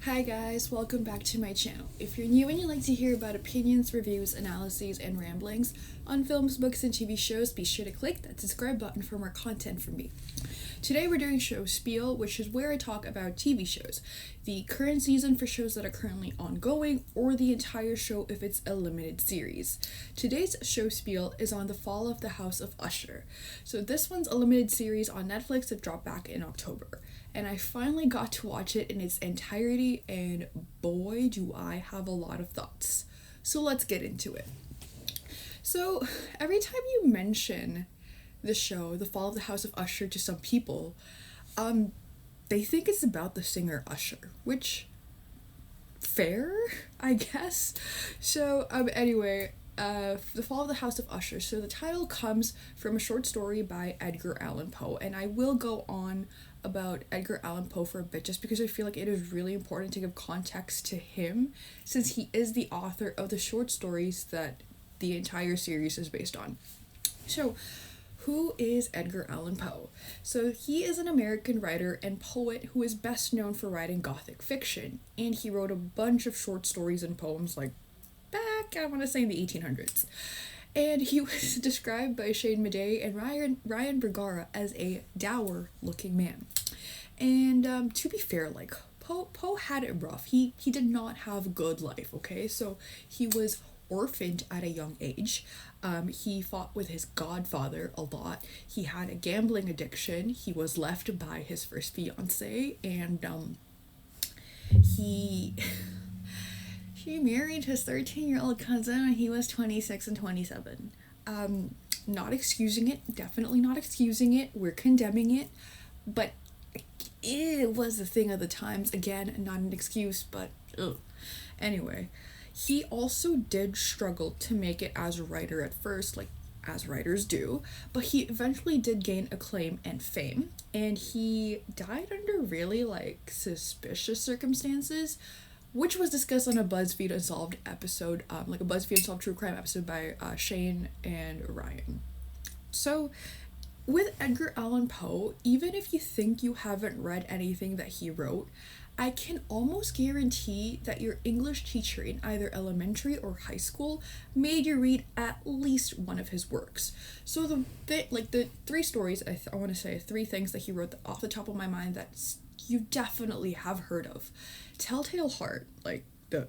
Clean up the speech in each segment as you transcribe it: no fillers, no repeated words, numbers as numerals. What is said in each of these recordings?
Hi guys, welcome back to my channel. If you're new and you like to hear about opinions, reviews, analyses, and ramblings on films, books, and TV shows, be sure to click that subscribe button for more content from me. Today we're doing show Spiel, which is where I talk about TV shows, the current season for shows that are currently ongoing, or the entire show if it's a limited series. Today's show Spiel is on the fall of the House of Usher. So this one's a limited series on Netflix that dropped back in October. And I finally got to watch it in its entirety, and boy do I have a lot of thoughts. So let's get into it. So every time you mention the show, The Fall of the House of Usher, to some people, they think it's about the singer Usher, which, fair, I guess. So, anyway, The Fall of the House of Usher. So the title comes from a short story by Edgar Allan Poe, and I will go on about Edgar Allan Poe for a bit just because I feel like it is really important to give context to him, since he is the author of the short stories that the entire series is based on. So, who is Edgar Allan Poe? So he is an American writer and poet who is best known for writing Gothic fiction, and he wrote a bunch of short stories and poems like back, I want to say, in the 1800s. And he was described by Shane Madej and Ryan Bergara as a dour-looking man. And to be fair, like, Poe had it rough. He did not have a good life, okay? So he was orphaned at a young age. He fought with his godfather a lot. He had a gambling addiction. He was left by his first fiance, and he married his 13-year-old cousin when he was 26 and 27. Not excusing it, definitely not excusing it. We're condemning it, but it was a thing of the times. Again, not an excuse, but ugh. Anyway, he also did struggle to make it as a writer at first, like as writers do, but he eventually did gain acclaim and fame, and he died under really suspicious circumstances, which was discussed on a BuzzFeed Unsolved episode, a BuzzFeed Unsolved True Crime episode by Shane and Ryan. So, with Edgar Allan Poe, even if you think you haven't read anything that he wrote, I can almost guarantee that your English teacher in either elementary or high school made you read at least one of his works. So the three stories, I want to say three things that he wrote off the top of my mind that you definitely have heard of. Telltale Heart, like the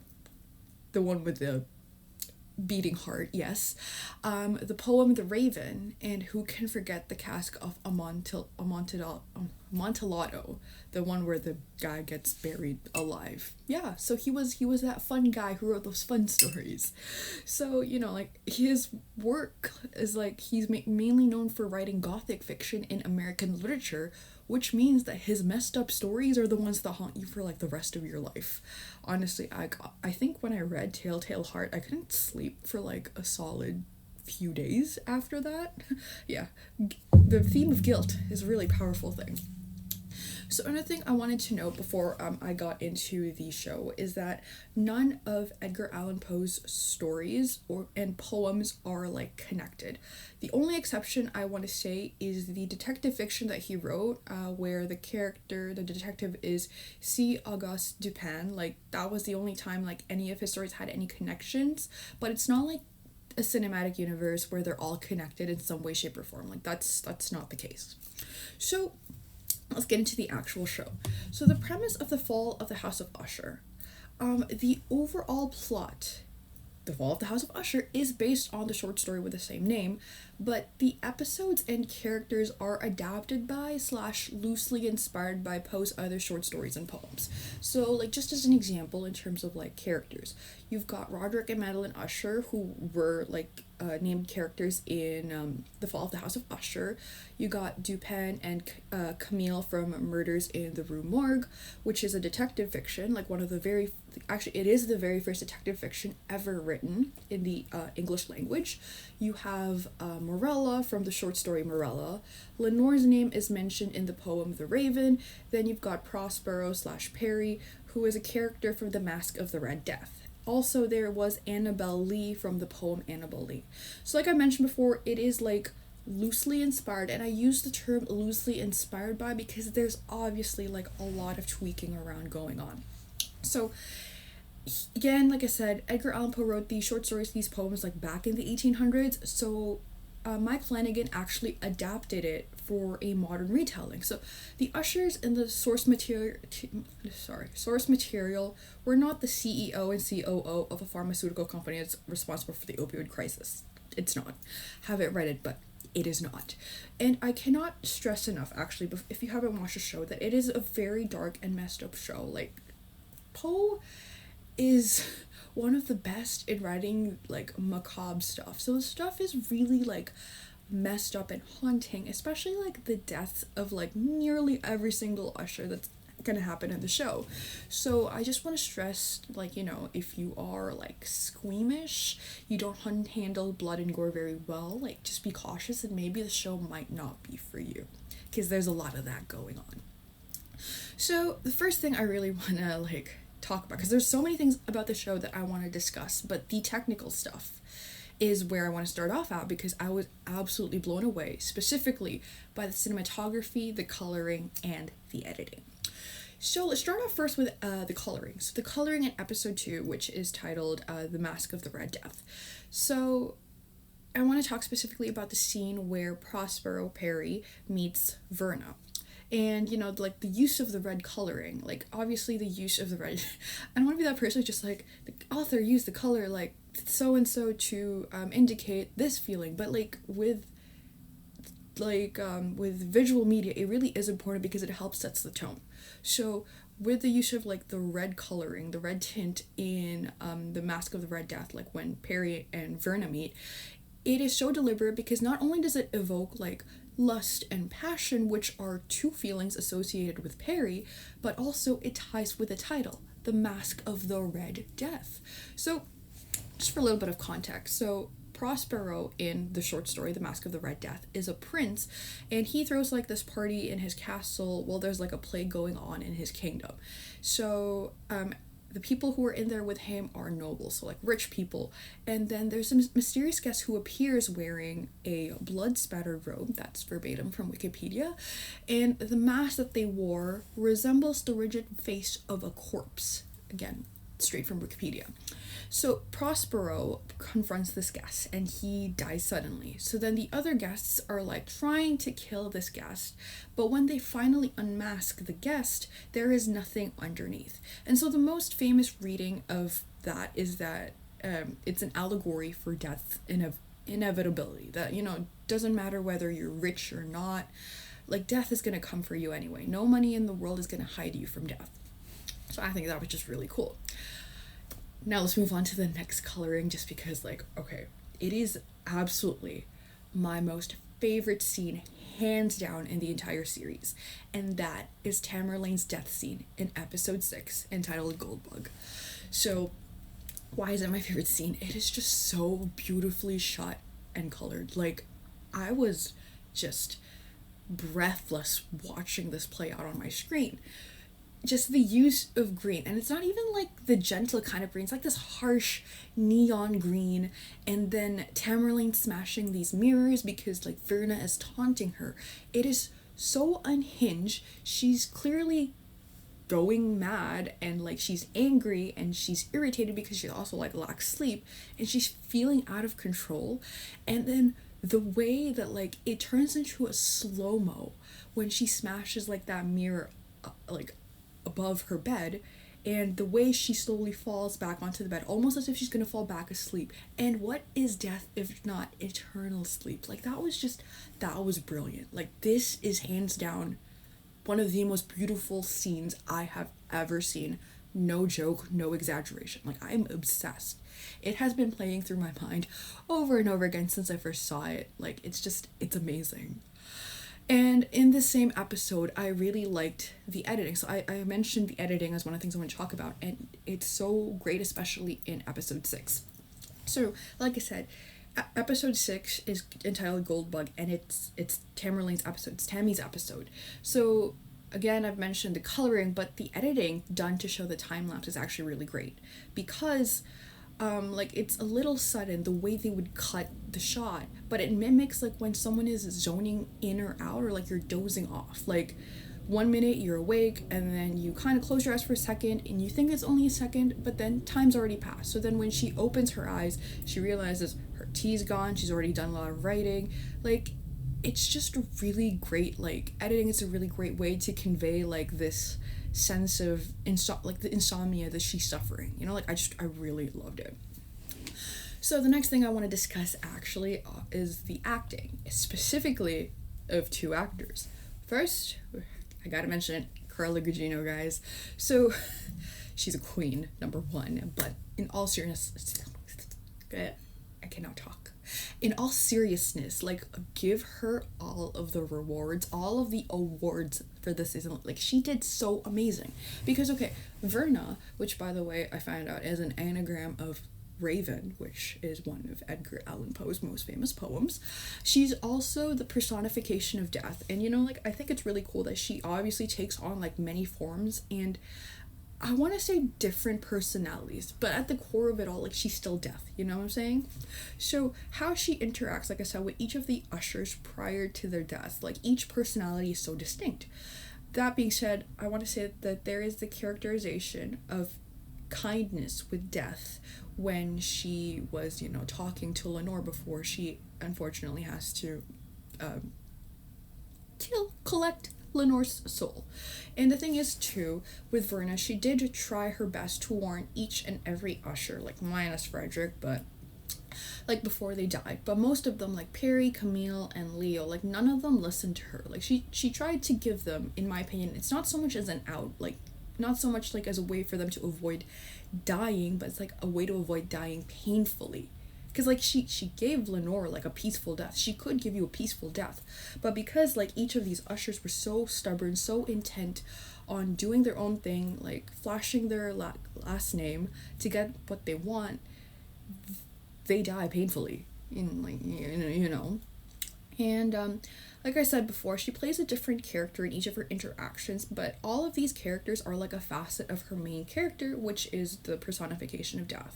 one with the beating heart, yes. The poem The Raven, and who can forget the cask of Amontillado, the one where the guy gets buried alive. Yeah, so he was that fun guy who wrote those fun stories. So, his work is he's mainly known for writing Gothic fiction in American literature, which means that his messed up stories are the ones that haunt you for the rest of your life. Honestly, I think when I read Telltale Heart, I couldn't sleep for a solid few days after that. Yeah, the theme of guilt is a really powerful thing. So another thing I wanted to note before I got into the show is that none of Edgar Allan Poe's stories and poems are connected. The only exception I want to say is the detective fiction that he wrote, where the detective is C. Auguste Dupin. That was the only time any of his stories had any connections, but it's not a cinematic universe where they're all connected in some way, shape, or form. That's not the case. So let's get into the actual show. So the premise of The Fall of the House of Usher. The overall plot, The Fall of the House of Usher, is based on the short story with the same name, but the episodes and characters are adapted by / loosely inspired by Poe's other short stories and poems. So, just as an example in terms of characters, you've got Roderick and Madeline Usher, who were named characters in The Fall of the House of Usher. You got Dupin and Camille from Murders in the Rue Morgue, which is a detective fiction, it is the very first detective fiction ever written in the English language. You have Morella from the short story Morella. Lenore's name is mentioned in the poem The Raven. Then you've got Prospero / Perry, who is a character from The Mask of the Red Death. Also, there was Annabelle Lee from the poem Annabelle Lee. So like I mentioned before, it is loosely inspired, and I use the term loosely inspired by because there's obviously a lot of tweaking around going on. So again, like I said, Edgar Allan Poe wrote these short stories, these poems, like back in the 1800s. So Mike Flanagan actually adapted it for a modern retelling. So the Ushers and the source material were not the CEO and COO of a pharmaceutical company that's responsible for the opioid crisis. It's not. Haven't read it, but it is not. And I cannot stress enough, actually, if you haven't watched the show, that it is a very dark and messed up show. Like, Poe is one of the best in writing like macabre stuff. So the stuff is really like messed up and haunting, especially like the deaths of like nearly every single usher that's gonna happen in the show. So I just want to stress, like, you know, if you are like squeamish, you don't handle blood and gore very well, like just be cautious, and maybe the show might not be for you, because there's a lot of that going on. So the first thing I really want to like talk about, because there's so many things about the show that I want to discuss, but the technical stuff is where I want to start off at, because I was absolutely blown away, specifically by the cinematography, the coloring, and the editing. So let's start off first with the coloring. So the coloring in episode 2, which is titled The Mask of the Red Death. So I want to talk specifically about the scene where Prospero Perry meets Verna. And, you know, like the use of the red coloring, like obviously the use of the red, I don't want to be that person who's just like, the author used the color like so and so to indicate this feeling, but like with visual media, it really is important because it helps sets the tone. So with the use of like the red coloring, the red tint in The Mask of the Red Death, like when Perry and Verna meet, it is so deliberate because not only does it evoke like lust and passion, which are two feelings associated with Perry, but also it ties with the title, The Mask of the Red Death. So just for a little bit of context, so Prospero in the short story The Mask of the Red Death is a prince, and he throws like this party in his castle while there's like a plague going on in his kingdom. So the people who are in there with him are nobles, so like rich people. And then there's a mysterious guest who appears wearing a blood-spattered robe, that's verbatim from Wikipedia, and the mask that they wore resembles the rigid face of a corpse. Again, straight from Wikipedia. So Prospero confronts this guest and he dies suddenly. So then the other guests are like trying to kill this guest, but when they finally unmask the guest, there is nothing underneath. And so the most famous reading of that is that it's an allegory for death and inevitability. That, you know, doesn't matter whether you're rich or not, like death is gonna come for you anyway. No money in the world is gonna hide you from death. So I think that was just really cool. Now let's move on to the next coloring, just because, like, okay, it is absolutely my most favorite scene, hands down, in the entire series, and that is Tamerlane's death scene in episode 6, entitled Goldbug. So why is it my favorite scene? It is just so beautifully shot and colored. Like, I was just breathless watching this play out on my screen. Just the use of green, and it's not even like the gentle kind of green, it's like this harsh neon green, and then Tamerlane smashing these mirrors because like Verna is taunting her. It is so unhinged. She's clearly going mad, and like she's angry and she's irritated because she also like lacks sleep, and she's feeling out of control. And then the way that like it turns into a slow-mo when she smashes like that mirror like above her bed, and the way she slowly falls back onto the bed, almost as if she's gonna fall back asleep. And what is death if not eternal sleep? Like that was brilliant. Like this is hands down one of the most beautiful scenes I have ever seen. No joke, no exaggeration. Like I'm obsessed. It has been playing through my mind over and over again since I first saw it. Like it's amazing. And in the same episode, I really liked the editing. So I mentioned the editing as one of the things I want to talk about, and it's so great, especially in episode 6. So, like I said, episode 6 is entitled Goldbug, and it's Tamerlane's episode, it's Tammy's episode. So, again, I've mentioned the coloring, but the editing done to show the time-lapse is actually really great, because like it's a little sudden the way they would cut the shot, but it mimics like when someone is zoning in or out, or like you're dozing off. Like 1 minute you're awake, and then you kind of close your eyes for a second, and you think it's only a second, but then time's already passed. So then when she opens her eyes, she realizes her tea's gone, she's already done a lot of writing. Like, it's just a really great, like, editing is a really great way to convey, like, this sense of the insomnia that she's suffering, you know. Like, I really loved it. So the next thing I want to discuss actually is the acting, specifically of two actors. First, I gotta mention it, Carla Gugino, guys. So she's a queen, number one, but in all seriousness, I cannot talk. In all seriousness, like, give her all of the rewards, all of the awards for this season. Like, she did so amazing. Because, okay, Verna, which, by the way, I found out is an anagram of Raven, which is one of Edgar Allan Poe's most famous poems. She's also the personification of death. And, you know, like, I think it's really cool that she obviously takes on, like, many forms, and I want to say different personalities, but at the core of it all, like, she's still death, you know what I'm saying? So how she interacts, like I said, with each of the ushers prior to their death, like, each personality is so distinct. That being said, I want to say that there is the characterization of kindness with death when she was, you know, talking to Lenore before she unfortunately has to collect Lenore's soul. And the thing is, too, with Verna, she did try her best to warn each and every usher, like, minus Frederick, but, like, before they died. But most of them, like Perry, Camille, and Leo, like, none of them listened to her. Like, she tried to give them, in my opinion, it's not so much as an out, like, not so much, like, as a way for them to avoid dying, but it's, like, a way to avoid dying painfully. Because, like, she gave Lenore, like, a peaceful death. She could give you a peaceful death. But because, like, each of these ushers were so stubborn, so intent on doing their own thing, like, flashing their last name to get what they want, they die painfully. You know. And, like I said before, she plays a different character in each of her interactions, but all of these characters are, like, a facet of her main character, which is the personification of death.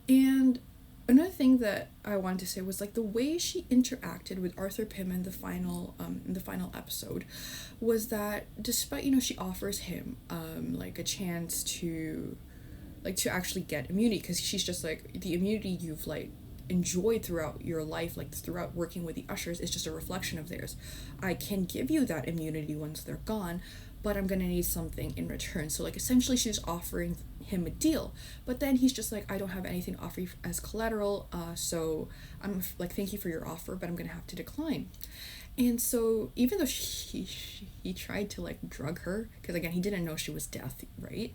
And another thing that I wanted to say was, like, the way she interacted with Arthur Pym in the final episode was that despite, you know, she offers him like, a chance to, like, to actually get immunity, because she's just like, the immunity you've, like, enjoyed throughout your life, like, throughout working with the ushers, is just a reflection of theirs. I can give you that immunity once they're gone, but I'm gonna need something in return. So, like, essentially she's offering him a deal, but then he's just like, I don't have anything to offer you as collateral, so I'm like, thank you for your offer, but I'm gonna have to decline. And so even though he tried to, like, drug her, because again, he didn't know she was death, right?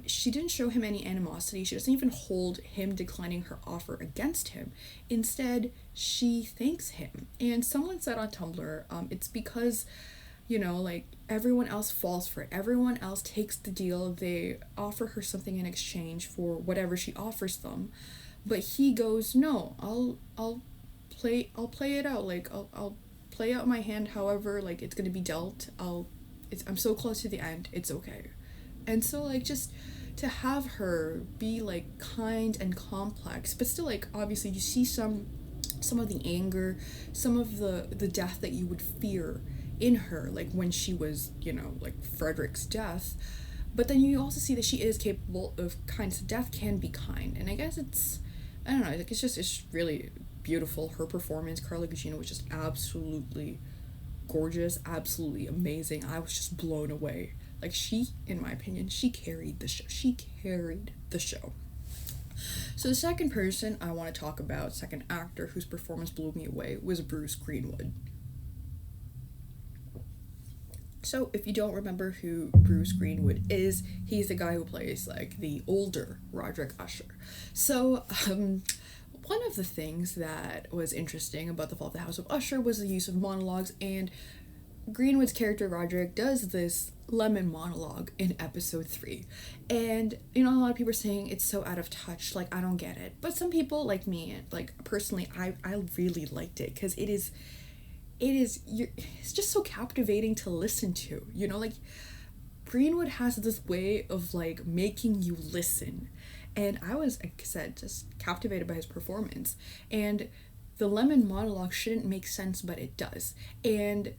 She didn't show him any animosity. She doesn't even hold him declining her offer against him. Instead, she thanks him. And someone said on Tumblr, it's because, you know, like, everyone else falls for it. Everyone else takes the deal. They offer her something in exchange for whatever she offers them. But he goes, no, I'll play it out. Like, I'll play out my hand however, like, it's gonna be dealt. I'm so close to the end, it's okay. And so, like, just to have her be, like, kind and complex, but still, like, obviously you see some of the anger, some of the death that you would fear in her, like, when she was, you know, like, Frederick's death. But then you also see that she is capable of kindness. Death can be kind, and I guess I don't know, like, it's really beautiful. Her performance, Carla Gugino, was just absolutely gorgeous, absolutely amazing. I was just blown away. Like, she, in my opinion, she carried the show. So the second person I want to talk about, second actor whose performance blew me away, was Bruce Greenwood. So if you don't remember who Bruce Greenwood is, he's the guy who plays, like, the older Roderick Usher. So, one of the things that was interesting about the fall of the House of Usher was the use of monologues, and Greenwood's character Roderick does this lemon monologue in episode 3. And, you know, a lot of people are saying it's so out of touch, like, I don't get it. But some people, like me, like, personally, I really liked it, because it's just so captivating to listen to, you know, like, Greenwood has this way of, like, making you listen. And I was, like I said, just captivated by his performance. And the lemon monologue shouldn't make sense, but it does. And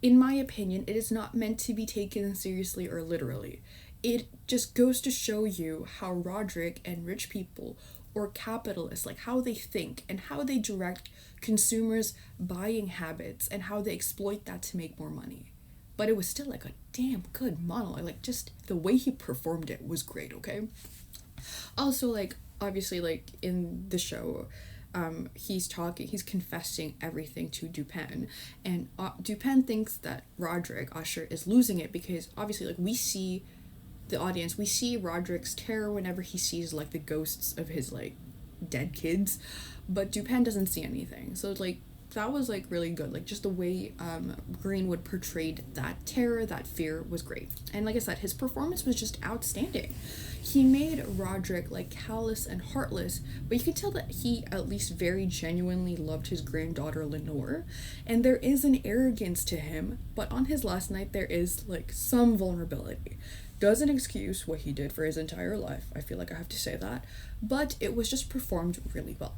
in my opinion, it is not meant to be taken seriously or literally. It just goes to show you how Roderick and rich people or capitalists, like how they think and how they direct consumers' buying habits and how they exploit that to make more money. But it was still like a damn good monologue. Like, just the way he performed it was great, okay? Also, like, obviously, like, in the show, he's confessing everything to Dupin, and Dupin thinks that Roderick Usher is losing it because obviously, like, the audience, we see Roderick's terror whenever he sees, like, the ghosts of his, like, dead kids, but Dupin doesn't see anything. So, like, that was, like, really good. Like, just the way Greenwood portrayed that terror, that fear was great. And like I said, his performance was just outstanding. He made Roderick, like, callous and heartless, but you can tell that he at least very genuinely loved his granddaughter Lenore, and there is an arrogance to him, but on his last night there is, like, some vulnerability. Doesn't excuse what he did for his entire life, I feel like I have to say that, but it was just performed really well.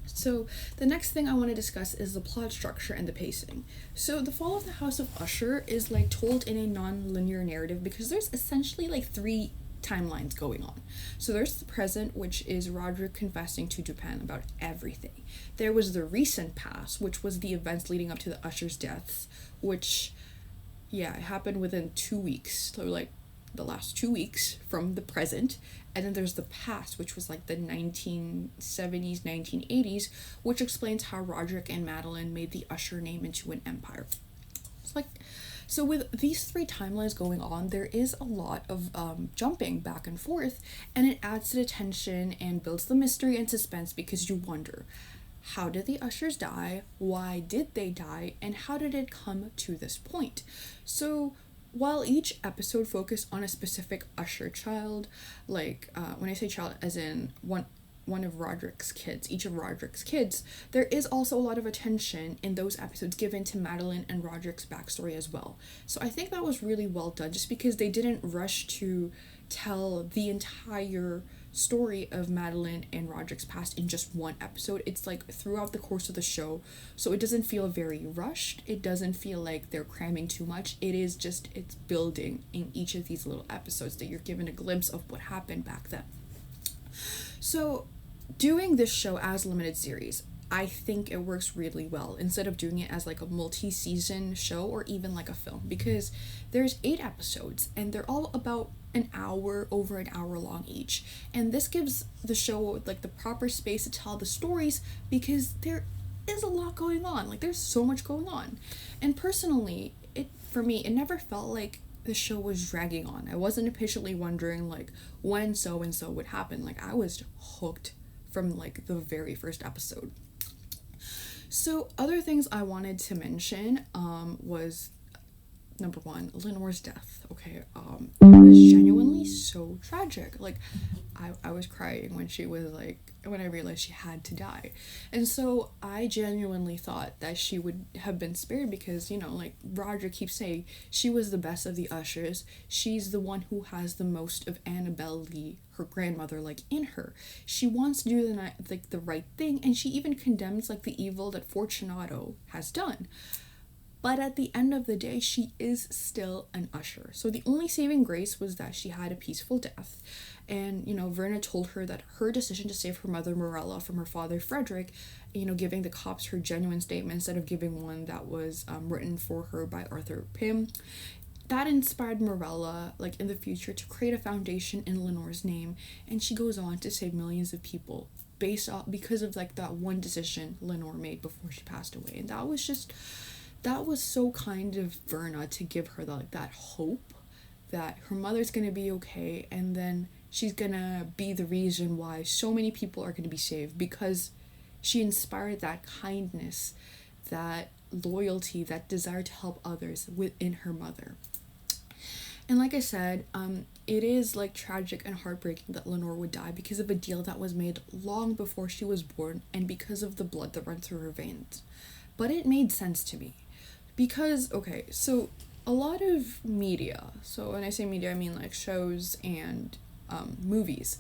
So the next thing I want to discuss is the plot structure and the pacing. So the fall of the House of Usher is, like, told in a non-linear narrative because there's essentially, like, 3 timelines going on. So there's the present, which is Roderick confessing to Dupin about everything. There was the recent past, which was the events leading up to the Usher's deaths, which, yeah, it happened within 2 weeks. So, like, the last 2 weeks from the present. And then there's the past, which was, like, the 1970s, 1980s, which explains how Roderick and Madeline made the Usher name into an empire. It's like, so with these 3 timelines going on, there is a lot of jumping back and forth, and it adds to the tension and builds the mystery and suspense because you wonder, how did the Ushers die? Why did they die? And how did it come to this point? So while each episode focused on a specific Usher child, like, when I say child as in one of Roderick's kids, each of Roderick's kids, there is also a lot of attention in those episodes given to Madeline and Roderick's backstory as well. So I think that was really well done, just because they didn't rush to tell the entire story of Madeline and Roderick's past in just one episode. It's, like, throughout the course of the show, so it doesn't feel very rushed. It doesn't feel like they're cramming too much. It is just, it's building in each of these little episodes that you're given a glimpse of what happened back then. So doing this show as a limited series, I think it works really well instead of doing it as, like, a multi-season show or even like a film, because there's 8 episodes and they're all about over an hour long each, and this gives the show, like, the proper space to tell the stories because there is a lot going on. Like, there's so much going on, and personally, for me, it never felt like the show was dragging on. I wasn't impatiently wondering, like, when so and so would happen. Like, I was hooked from, like, the very first episode. So other things I wanted to mention was, number 1, Lenore's death. Okay, it was genuinely so tragic. Like, I was crying when I realized she had to die. And so I genuinely thought that she would have been spared because, you know, like Roger keeps saying, she was the best of the Ushers. She's the one who has the most of Annabelle Lee, her grandmother, like, in her. She wants to do the right thing, and she even condemns, like, the evil that Fortunato has done. But at the end of the day, she is still an Usher. So the only saving grace was that she had a peaceful death. And, you know, Verna told her that her decision to save her mother Morella from her father Frederick, you know, giving the cops her genuine statement instead of giving one that was written for her by Arthur Pym, that inspired Morella, like, in the future to create a foundation in Lenore's name. And she goes on to save millions of people because of, like, that one decision Lenore made before she passed away. And that was so kind of Verna to give her that hope that her mother's gonna be okay, and then she's gonna be the reason why so many people are gonna be saved, because she inspired that kindness, that loyalty, that desire to help others within her mother. And like I said, it is, like, tragic and heartbreaking that Lenore would die because of a deal that was made long before she was born and because of the blood that runs through her veins. But it made sense to me. Because, okay, so a lot of media, so when I say media, I mean, like, shows and movies,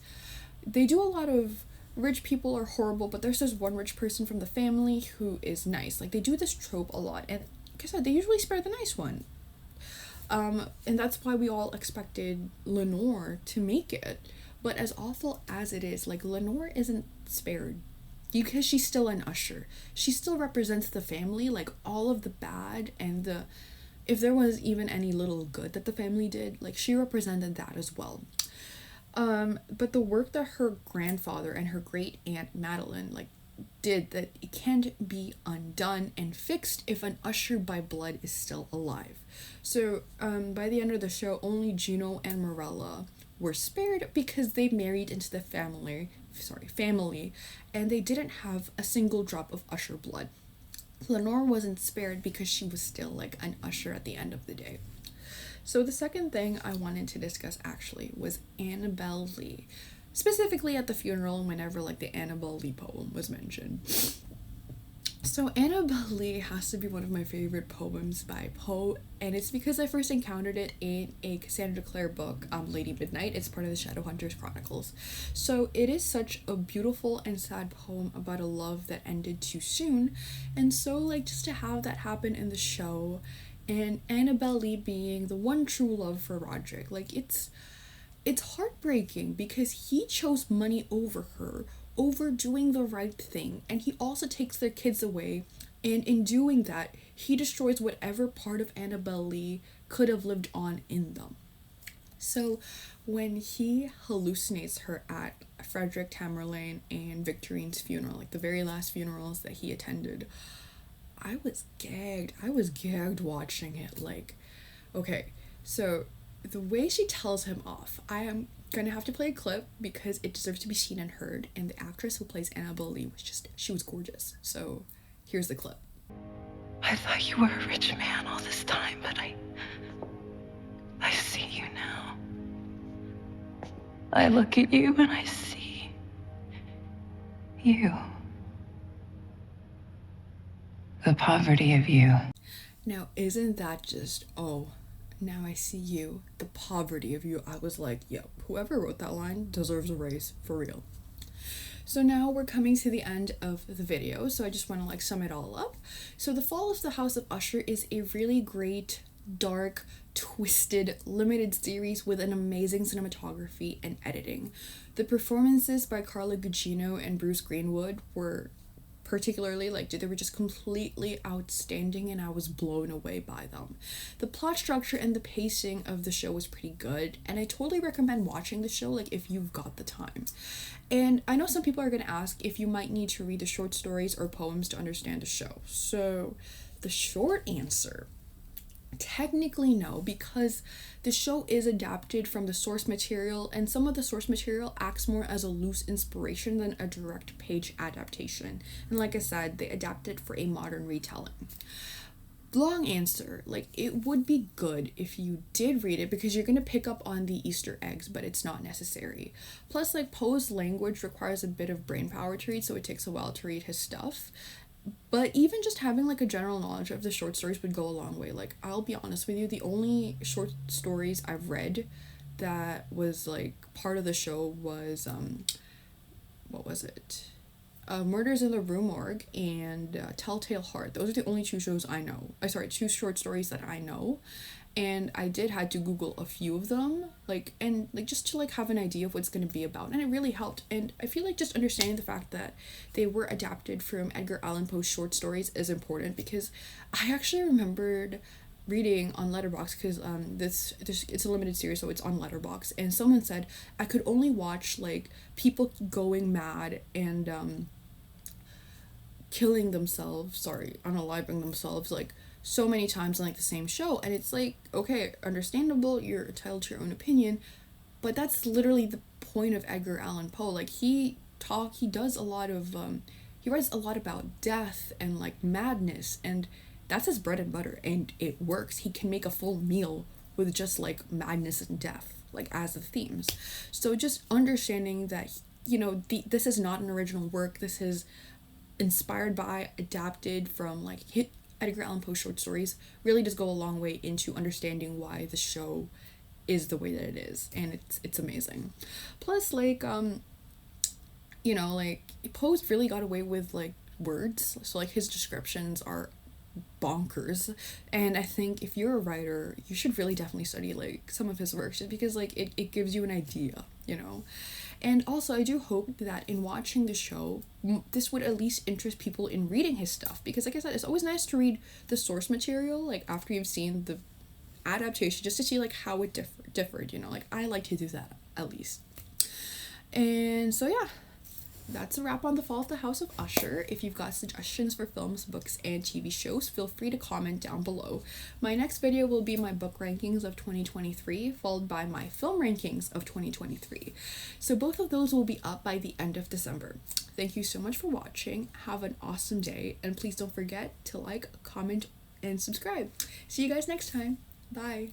they do a lot of rich people are horrible, but there's this one rich person from the family who is nice. Like, they do this trope a lot, and I said, they usually spare the nice one. And that's why we all expected Lenore to make it. But as awful as it is, like, Lenore isn't spared because she's still an usher. She still represents the family, like, all of the bad and the, if there was even any little good that the family did, like, she represented that as well. But the work that her grandfather and her great aunt Madeline, like, did, that it can't be undone and fixed if an usher by blood is still alive. So by the end of the show, only Juno and Morella were spared because they married into the family, and they didn't have a single drop of usher blood. Lenore wasn't spared because she was still like an usher at the end of the day. So the second thing I wanted to discuss actually was Annabel Lee, specifically at the funeral and whenever like the Annabel Lee poem was mentioned. So Annabel Lee has to be one of my favorite poems by Poe, and it's because I first encountered it in a Cassandra Clare book, Lady Midnight. It's part of the Shadowhunters Chronicles. So it is such a beautiful and sad poem about a love that ended too soon, and so like just to have that happen in the show, and Annabel Lee being the one true love for Roderick, like it's heartbreaking because he chose money over her, over doing the right thing, and he also takes their kids away, and in doing that he destroys whatever part of Annabel Lee could have lived on in them. So when he hallucinates her at Frederick Tamerlane and Victorine's funeral, like the very last funerals that he attended, I was gagged watching it. Like, okay, so the way she tells him off, I am gonna have to play a clip because it deserves to be seen and heard, and the actress who plays Annabel Lee she was gorgeous. So here's the clip. I thought you were a rich man all this time, but I see you now. I look at you and I see you. The poverty of you. Now, isn't that just, oh, now I see you, the poverty of you. I was like, yep, whoever wrote that line deserves a raise, for real. So now we're coming to the end of the video, so I just want to like sum it all up. So The Fall of the House of Usher is a really great, dark, twisted, limited series with an amazing cinematography and editing. The performances by Carla Gugino and Bruce Greenwood were particularly, like, they were just completely outstanding, and I was blown away by them. The plot structure and the pacing of the show was pretty good, and I totally recommend watching the show, like, if you've got the time. And I know some people are going to ask if you might need to read the short stories or poems to understand the show. So the short answer, technically no, because the show is adapted from the source material, and some of the source material acts more as a loose inspiration than a direct page adaptation. And like I said, they adapted for a modern retelling. Long answer, like, it would be good if you did read it because you're going to pick up on the Easter eggs, but it's not necessary. Plus, like, Poe's language requires a bit of brain power to read, so it takes a while to read his stuff. But even just having like a general knowledge of the short stories would go a long way. Like, I'll be honest with you, the only short stories I've read that was like part of the show was what was it? Murders in the Rue Morgue and Telltale Heart. Those are the only two shows I know. Two short stories that I know. And I had to Google a few of them, like, and like just to like have an idea of what it's going to be about, and it really helped. And I feel like just understanding the fact that they were adapted from Edgar Allan Poe's short stories is important, because I actually remembered reading on Letterboxd, because it's a limited series, so it's on Letterboxd, and someone said I could only watch like people going mad and killing themselves, unaliving themselves, like, so many times in like the same show. And it's like, okay, understandable, you're entitled to your own opinion, but that's literally the point of Edgar Allan Poe. Like, he does a lot of he writes a lot about death and like madness, and that's his bread and butter, and it works. He can make a full meal with just like madness and death, like, as the themes. So just understanding that, you know, this is not an original work, this is inspired by, adapted from like Edgar Allan Poe short stories, really does go a long way into understanding why the show is the way that it is, and it's amazing. Plus, like, you know, like, Poe's really got away with like words, so like his descriptions are bonkers. And I think if you're a writer, you should really definitely study like some of his works, just because like it gives you an idea, you know. And also, I do hope that in watching the show, this would at least interest people in reading his stuff, because like I said, it's always nice to read the source material like after you've seen the adaptation, just to see like how it differed, you know. Like I like to do that at least. And so yeah, that's a wrap on the fall of the House of Usher. If you've got suggestions for films, books, and TV shows, feel free to comment down below. My next video will be my book rankings of 2023, followed by my film rankings of 2023. So both of those will be up by the end of December. Thank you so much for watching. Have an awesome day, and please don't forget to like, comment, and subscribe. See you guys next time. Bye.